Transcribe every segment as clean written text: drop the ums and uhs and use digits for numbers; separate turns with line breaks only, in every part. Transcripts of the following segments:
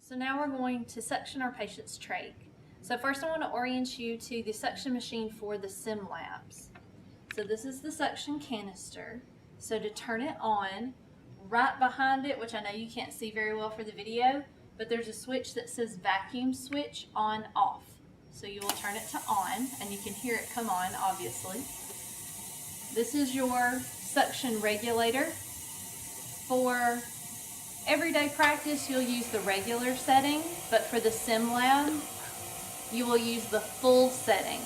So now we're going to suction our patient's trach. So first I want to orient you to the suction machine for the sim labs. So this is the suction canister. So to turn it on, right behind it, which I know you can't see very well for the video, but there's a switch that says vacuum switch on off. So you will turn it to on, and you can hear it come on, obviously. This is your suction regulator. For everyday practice, you'll use the regular setting, but for the sim lab, you will use the full setting.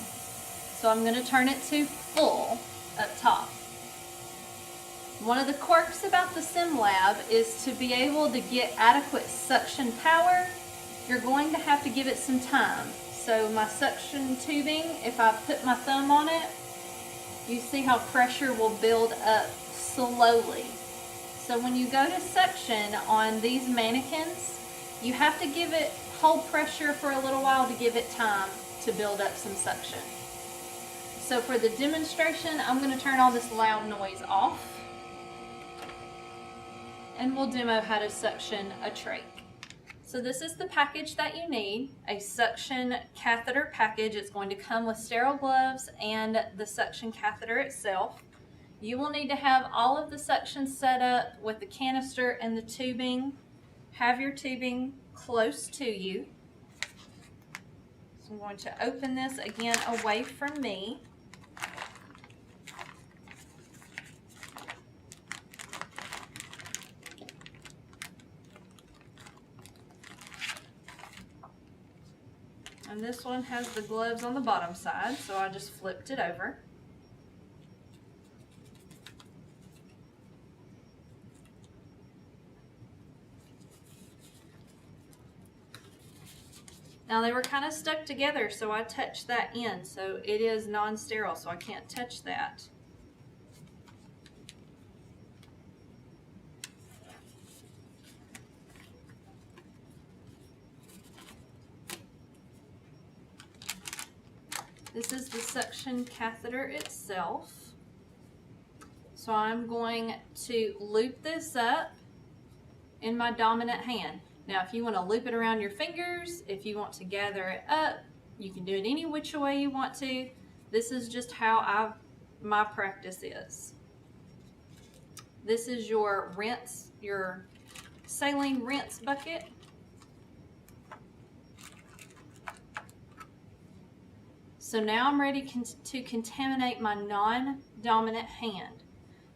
So I'm going to turn it to full up top. One of the quirks about the sim lab is to be able to get adequate suction power, you're going to have to give it some time. So my suction tubing, if I put my thumb on it, you see how pressure will build up slowly. So when you go to suction on these mannequins, you have to give it hold pressure for a little while to give it time to build up some suction. So for the demonstration, I'm going to turn all this loud noise off, and we'll demo how to suction a trach. So this is the package that you need, a suction catheter package. It's going to come with sterile gloves and the suction catheter itself. You will need to have all of the suction set up with the canister and the tubing. Have your tubing close to you. So I'm going to open this again away from me. And this one has the gloves on the bottom side, so I just flipped it over. Now they were kind of stuck together, so I touched that in. So it is non-sterile, so I can't touch that. This is the suction catheter itself. So I'm going to loop this up in my dominant hand. Now if you want to loop it around your fingers, if you want to gather it up, you can do it any which way you want to. This is just how my practice is. This is your rinse, your saline rinse bucket. So now I'm ready to contaminate my non-dominant hand.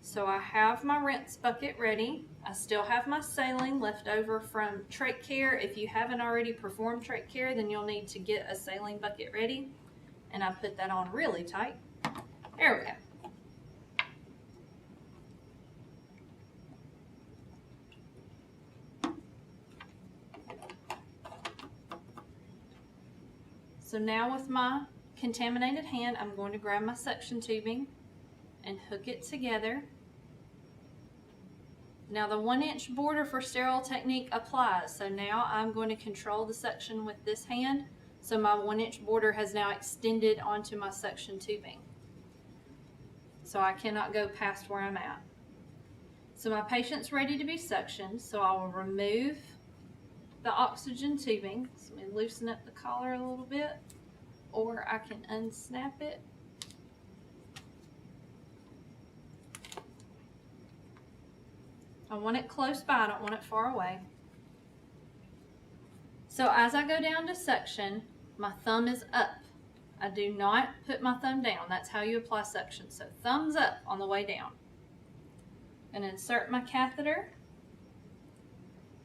So I have my rinse bucket ready. I still have my saline left over from trach care. If you haven't already performed trach care, then you'll need to get a saline bucket ready. And I put that on really tight. There we go. So now with my contaminated hand, I'm going to grab my suction tubing and hook it together. Now the 1-inch border for sterile technique applies. So now I'm going to control the suction with this hand. So my 1-inch border has now extended onto my suction tubing. So I cannot go past where I'm at. So my patient's ready to be suctioned. So I will remove the oxygen tubing. So let me loosen up the collar a little bit, or I can unsnap it. I want it close by, I don't want it far away. So as I go down to suction, my thumb is up. I do not put my thumb down. That's how you apply suction. So thumbs up on the way down. I'm going to insert my catheter.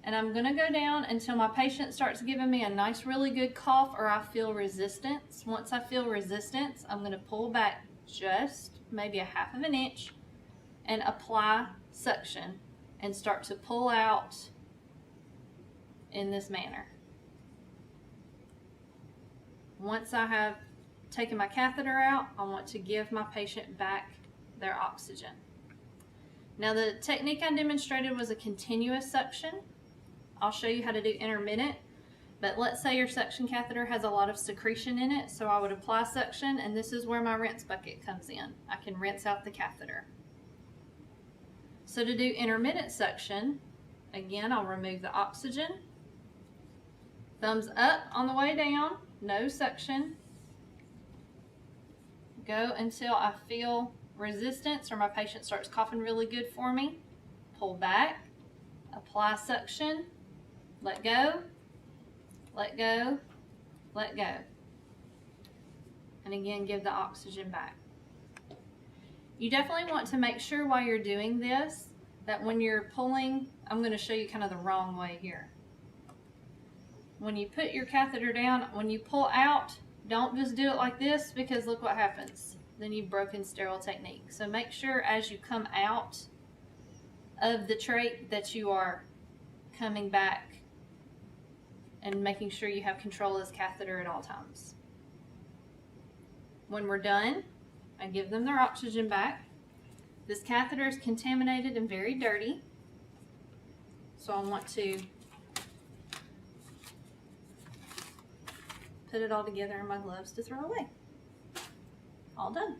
And I'm going to go down until my patient starts giving me a nice, really good cough, or I feel resistance. Once I feel resistance, I'm going to pull back just maybe a 1/2 inch and apply suction and start to pull out in this manner. Once I have taken my catheter out, I want to give my patient back their oxygen. Now the technique I demonstrated was a continuous suction. I'll show you how to do intermittent, but let's say your suction catheter has a lot of secretion in it, so I would apply suction, and this is where my rinse bucket comes in. I can rinse out the catheter. So to do intermittent suction, again, I'll remove the oxygen, Thumbs up on the way down, no suction. Go until I feel resistance or my patient starts coughing really good for me. Pull back, apply suction, let go, let go, let go. And again, give the oxygen back. You definitely want to make sure while you're doing this that when you're pulling, I'm going to show you kind of the wrong way here. When you put your catheter down, when you pull out, don't just do it like this, because look what happens. Then you've broken sterile technique. So make sure as you come out of the trach that you are coming back and making sure you have control of this catheter at all times. When we're done, I give them their oxygen back. This catheter is contaminated and very dirty, so I want to put it all together in my gloves to throw away. All done.